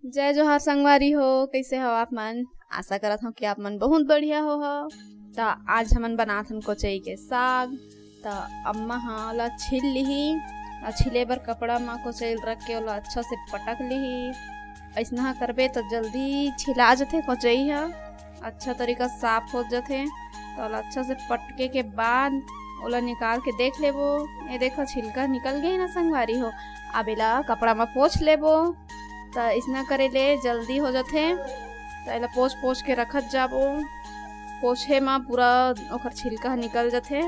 जय जोहार संगवारी हो। कैसे हो आप मन? आशा करत हूँ कि आप मन बहुत बढ़िया हो। तो आज हमन बनात हन कोचई के साग। तो अम्मा हाँ ओला छील लिही और छिले बर कपड़ा में कोचई रख के ओला अच्छा से पटक लिही। ऐसा करबे तो जल्दी छिला जाते कोचई है, अच्छा तरीका साफ हो जाते। तो ओला अच्छा से पटके के बाद ओला निकाल के देख लेबो। ये देखो छिलका निकल गई ना संगवारी हो। अब एला कपड़ा में पोंछ लेबो। तो इसना करे ले जल्दी हो जाते। तो एला पोंछ पोंछ के रखत जाबो। पोछे में पूरा ओकर छिलका निकल जाते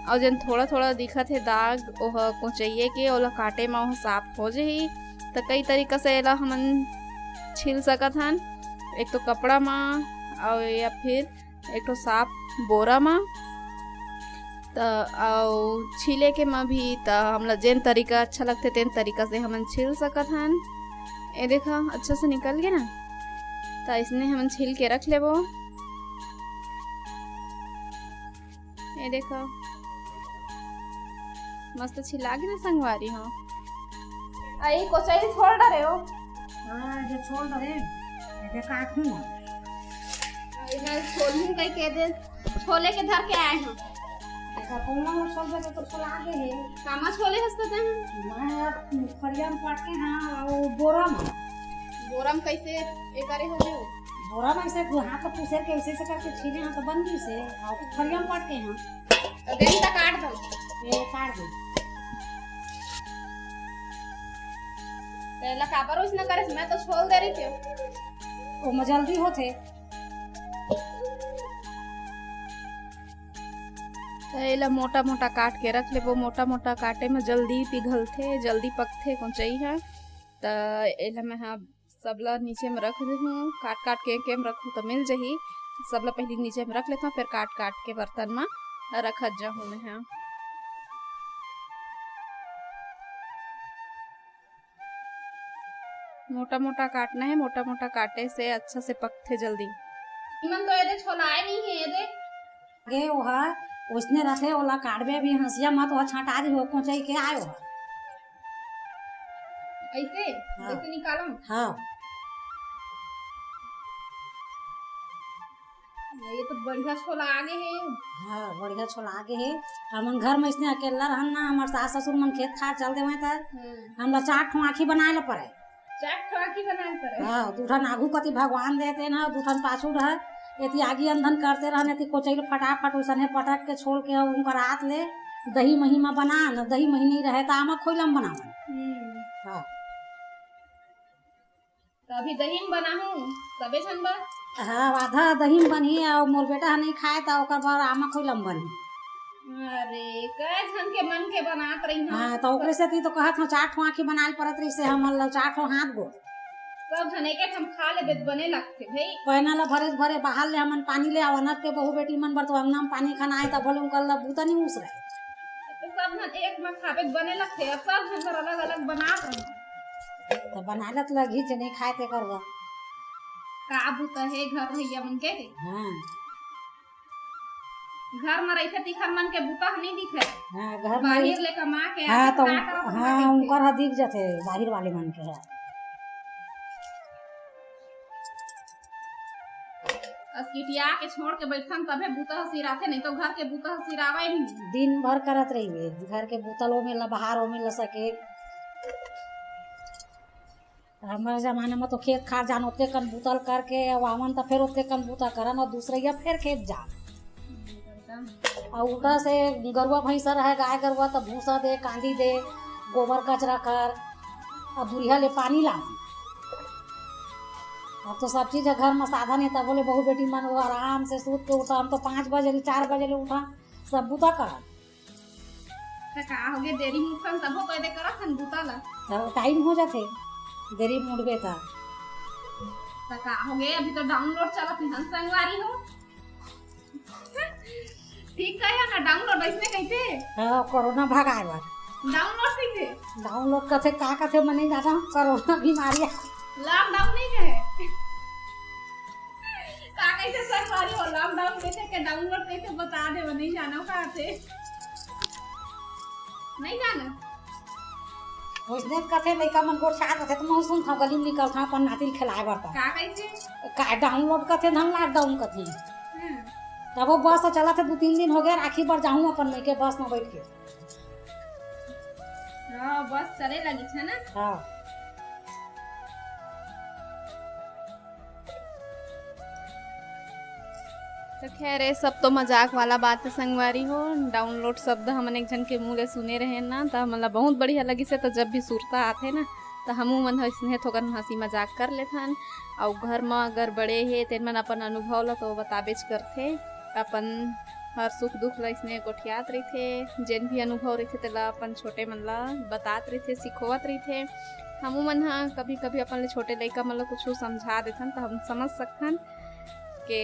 और जन थोड़ा थोड़ा दिखत है दाग ओह कोचइये के ओला काटे में ओह साफ हो जाही। तो कई तरीका से एला हमन छील सकत हन, एक तो कपड़ा में और या फिर एक तो साफ बोरा में। तो छीले के में भी तो हमला जेन तरीका अच्छा लगते तेन तरीका से हमन छील सकत हन। ये देखा अच्छा से निकल गया ना। तो इसने हमन छील के रख लेबो। ये देखो मस्त छिला गई ना संगवारी हो। आई कोचई छोड़ डरे हो। हाँ जो छोड़ डरे ये काटूं इधर छोलूं कई के दे छोले के धर के आए हो। ऐसा कोना में छोड़ दे तो छोला आगे है कामा छोले हंसते हैं। मैं फरिया में काट के हाँ और बोरा में कैसे ये करे हो गए? बोरा में ऐसे हाथ को पूछे के ऐसे करके छीले हाँ तो बन गई से और फरिया में काट के हाँ तो देन तक काट दो। ये काट दे पहला काबर उसने करे मैं तो छोल दे रही थी। वो में जल्दी होते। एला मोटा मोटा काट के रख लेबो। मोटा मोटा काटे में जल्दी पिघलते जल्दी पकते कोचई है। तो एला मैं हाँ सबला नीचे में रख दूँ। काट काट के में रखूँ तो मिल जाही। सबला पहले नीचे में रख लेता हूँ फिर काट काट के बर्तन में रखत जाऊँ मैं। हाँ मोटा मोटा काटना है। मोटा मोटा काटे से अच्छा से पकते जल्दी। इमन तो ये छोलाए नहीं है ये दे गे ओहा उसने रखे ओला काटबे भी हंसिया मत वो छाटा दी हो कोचई के आयो ऐसे हाँ। ऐसे निकालो। हाँ ये तो बढ़िया छोला आगे है। हाँ बढ़िया छोला आगे है। हमन घर में इसने अकेला रहन ना हमार सास ससुर मन खेत खार चल देवे त हमला 4 ठो आँखी बनाए ला पड़े। 4 ठो आँखी बनाए पड़े। हाँ दूठन आगू कति भगवान देते ना दूठन पाछू रह एती आगी अंधन करते रहने एती कोचई फटाफट उसने पटक के छोड़ के उनकर हाथ ले दही मही में बना न दही मही नहीं रहे तो आमा खोइलम बनावन। हाँ तो अभी दही में बनाहूं सबे जन बा। हाँ आधा दही में बनी और मोर बेटा नहीं खाए तो ओकर बाद आमा खोइलम बनी। अरे कई जन के मन के बनात रही। हाँ तो ओकरे से ती तो कहत हूँ 4 ठो आँखी बनाए पड़त रही से हमन 4 ठो हाथ गो सब जने के हम खा ले बने लगते भाई। पहना ला भरे भरे बाहर ले हमन पानी ले आवनत के बहू बेटी मन बर तो अंगना में पानी खाना आए तब बोले उनकर ला बूता नहीं उस रहे। तो सब जन एक में खावे बने लगते। अब सब जन पर अलग अलग बनात रही। तो बना ले तो घीच नहीं खाए ते करवा का बूता है घर भैया मन के। हाँ घर में रही तीखर मन के बूता नहीं दिखे। हाँ घर बाहर ले कमा के हाँ तो हाँ उनकर दिख जाते बाहर वाले मन के है। अस्किटिया के छोड़ के बैठन तबे बूता सिराते नहीं तो घर के बूता सिरावे नहीं। दिन भर करत रही घर के बूतलों में ला बाहर में ला सके। हमारे जमाने में तो खेत खार जान उतने कन बूतल करके वामन तो फिर उतने कन बूता करन और दूसरे या फिर खेत जा और उल्टा से गरुआ भैंसा रहे गाय गरुआ तो भूसा दे कांदी दे गोबर कचरा कर और दूरिया ले पानी ला। अब तो सब चीज घर में साधन है तब बोले बहू बेटी मन वो आराम से सूत के उठा। हम तो 5 बजे 4 बजे ले उठा सब बूता करा। का हो गए देरी मुठन तब हो दे करत हन बूता ला तो टाइम हो जाते देरी मुड़बे था। का हो गए अभी तो डाउनलोड चलत है संगवारी हो। ठीक है ना डाउनलोड इसने कहते। हाँ कोरोना भगाए बार डाउनलोड कैसे डाउनलोड कथे का कथे मने जाना कोरोना बीमारी लॉकडाउन नहीं है का कैसे संगवारी हो। लॉकडाउन कैसे के डाउनलोड कैसे बता दे नहीं जाना का थे नहीं जाना। वैसने कथे लइका मन गोड़ छात रथे तो मैं सुन था गली में निकल था अपन नातिल खिलाए बरता का कैसे का डाउनलोड कथे धन लॉकडाउन कथे तब वो बस चला थे 2-3 दिन हो गया राखी पर जाऊँ अपन मैं के बस में बैठ के हाँ बस चले लगी है ना। हाँ तो खैर ये सब तो मजाक वाला बात है संगवारी हो। डाउनलोड शब्द हमन एक जन के मुँह ले सुने रहे ना तो हमला बहुत बढ़िया लगी से। तो जब भी सुरता आथे ना तो हमू मन इसने थोकन हंसी मजाक कर लेथन और घर में अगर बड़े है तेन मन अपन अनुभव ला तो बताबेच करथे। अपन हर सुख दुख ला इसने गोठियात रही थे जेन भी अनुभव रही थे तेला अपन छोटे मन ला बतात रही थे सिखोवत रही थे। हमू मन हाँ कभी कभी अपन ले छोटे लइका मन ला कुछ समझा देथन तो हम समझ सकथन के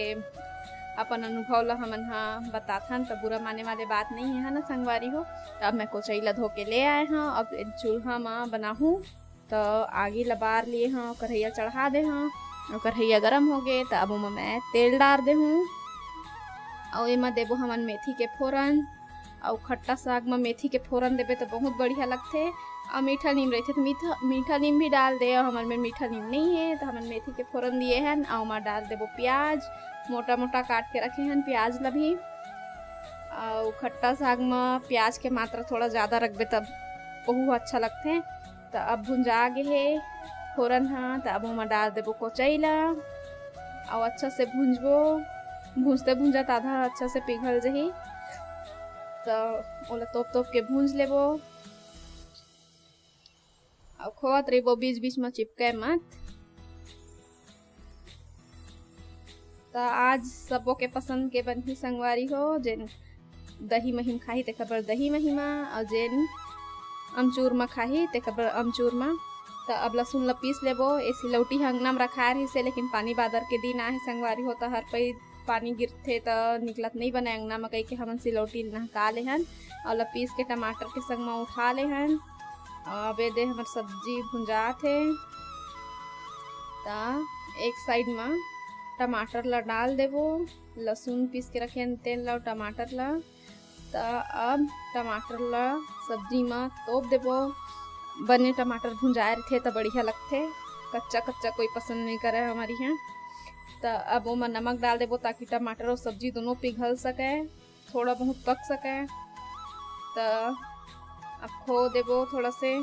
अपन अनुभव ला हमन हाँ बताथन। तो बुरा माने वाले बात नहीं है ना संगवारी हो। तो अब मैं कोचई ला धो के ले आए हाँ। अब चूल्हा में बनाहूँ तो आगे ला बार लिए हाँ कढ़ैया चढ़ा दे हाँ और कढ़ैया गरम हो गए तो अब मैं तेल डाल दे हूँ और एमा देबो हमन मेथी के फोरन और खट्टा साग में मेथी के फोरन देबे तो बहुत बढ़िया लगथे। और मीठा नीम रहते तो मीठा नीम भी डाल दे और हमारे में मीठा नीम नहीं है तो हमन मेथी के फोरन दिए हैं और मैं डाल देबो प्याज मोटा मोटा काट के रखे हैं प्याज ला भी। और खट्टा साग में प्याज के मात्रा थोड़ा ज़्यादा रखबे तब बहुत अच्छा लगते। तो अब भुंजा गे है फोरन हाँ तो अब मैं डाल देबो कोचई ला और अच्छा से भुंजबो। भूंजते भूंजत आधा अच्छा से पिघल जही तो ओला तोप के भूंज लेबो और खोवत रहिबो बीच बीच में चिपके मत। तो आज सबो के पसंद के बनही संगवारी हो। जेन दही महिम खाही ते खबर दही महिमा और जेन अमचूर में खाही ते खबर अमचूर में। तो अब लहसुन ला पीस लेबो। ए सिलौटी हंगना में रखा रही से लेकिन पानी बादर के दिन आए संगवारी हो तो हर पई पानी गिरथे तो निकलत नहीं बने अंगना में कही के हमन सिलौटी नहका ले हन और ला पीस के टमाटर के संग में उठा ले हन। अब दे हमार सब्जी भुंजात है तो एक साइड में टमाटर ला डाल देबो। लहसुन पीस के रखे तेल ला टमाटर ला तो अब टमाटर ला सब्जी में तोप देबो। बने टमाटर भुंजाए रहे तो बढ़िया लगते कच्चा कच्चा कोई पसंद नहीं करे हमारी यहाँ। तो अब वो नमक डाल देबो ताकि टमाटर और सब्जी दोनों पिघल सके थोड़ा बहुत पक सके। तो अब खो देबो थोड़ा से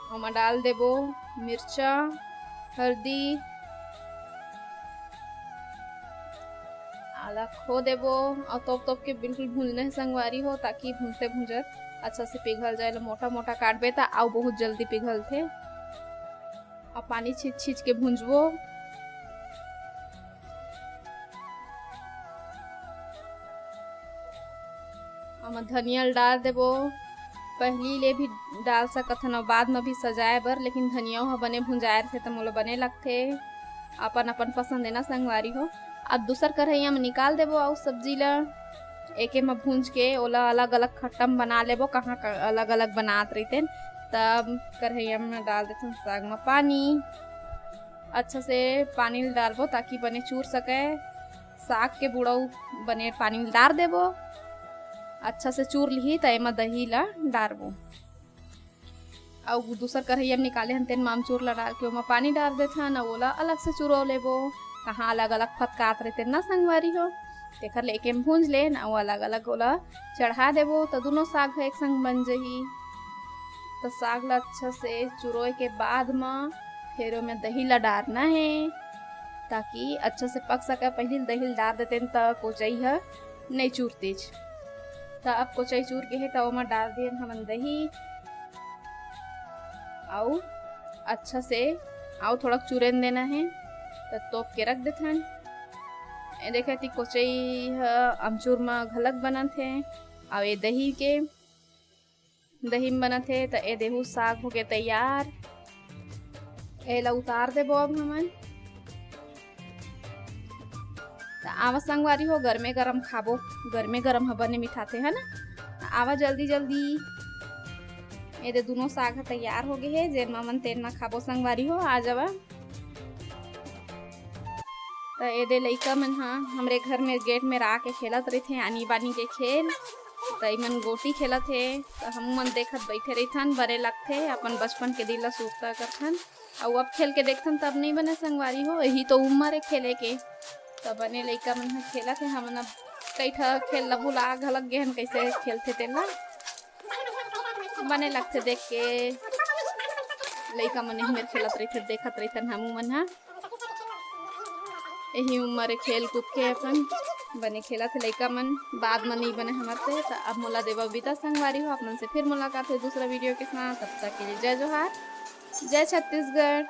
और डाल देबो मिर्चा हल्दी आला खो देबो और तोप के बिल्कुल भूनने संगवारी हो ताकि भूनते भूंजत अच्छा से पिघल जाए। मोटा मोटा काटबे तो आउ बहुत जल्दी पिघल थे। और पानी छींच छींच के भूंजबो। और धनिया डाल देबो। पहली ले भी डाल सकत हन और बाद में भी सजाए बर लेकिन धनिया ह बने भुंजाए थे तो मोला बने लगथे। अपन अपन पसंद है ना संगवारी हो। अब दूसर कढ़ैया में निकाल देबो और सब्जी ला एके में भूंज के ओला अलग अलग खट्टम बना लेबो। कहाँ अलग अलग बनात रहते तब कढ़ैया में डाल देते साग में पानी अच्छा से पानी डालबो ताकि बने चूर सके। साग के बुड़ाऊ बने पानी डाल देबो अच्छा से चूर ली तो एमा दही ला डालबो। और दूसर कढ़ैया में निकाले हन तेन मामचूर ला डाल के ओमा पानी डाल देथन और ओला अलग से चूरो लेबो। कहाँ अलग अलग फटकात रहते ना संगवारी हो तेखर लेके भूंज ले ना अलग अलग ओला चढ़ा देबो तो दोनों साग एक संग बन जही। तो साग ला अच्छा से चुरोए के बाद में फिर में दही ला डालना है ताकि अच्छा से पक सके। पहले दही डाल देते तो कोचई है नहीं चूरती। तो अब कोचई चूर के है तो में डाल दिए हमन दही और अच्छा से और थोड़ा चूरन देना है तो तोप के रख देते हैं। देखे थी कोचई अमचूर में घलक बनत है और ये दही में बनत है। तो ये देहू साग हो गए तैयार। एला उतार देबो अब हमन। तो आवा संगवारी हो गरमे गरम खाबो गरमे गरम बने मिठाते है ना। आवा जल्दी जल्दी ये दे दोनों साग तैयार हो गए है जेन मन तेन में खाबो संगवारी हो आ जावा। तो ये दे लइका मन हाँ हमरे घर में गेट में रा के खेलत रहे थे आनी बानी के खेल। तो मन गोटी खेलत थे तो हम मन देखत बैठे रहीथन, बड़े लगथे अपन बचपन के दिल सूखता करथन। और अब खेल के देखथन तब नहीं बने संगवारी हो, यही तो उम्र है खेले के। तो बने लइका मन खेलत है, हमन अब कई ठा खेल ला भुला घलक गए हन कैसे खेलते तेला, बने लगथे देख के। लइका मन ही मेरे खेलत रही देखत रहीथन हम मन हा, यही उम्र खेल कूद के अपन बने खेला थे लइका मन। बाद में नहीं बने हमारे से। तो अब मोला देवा विदा संगवारी हो, आप मन से फिर मुलाकात है दूसरा वीडियो के साथ। तब तक के लिए जय जोहार, जय छत्तीसगढ़।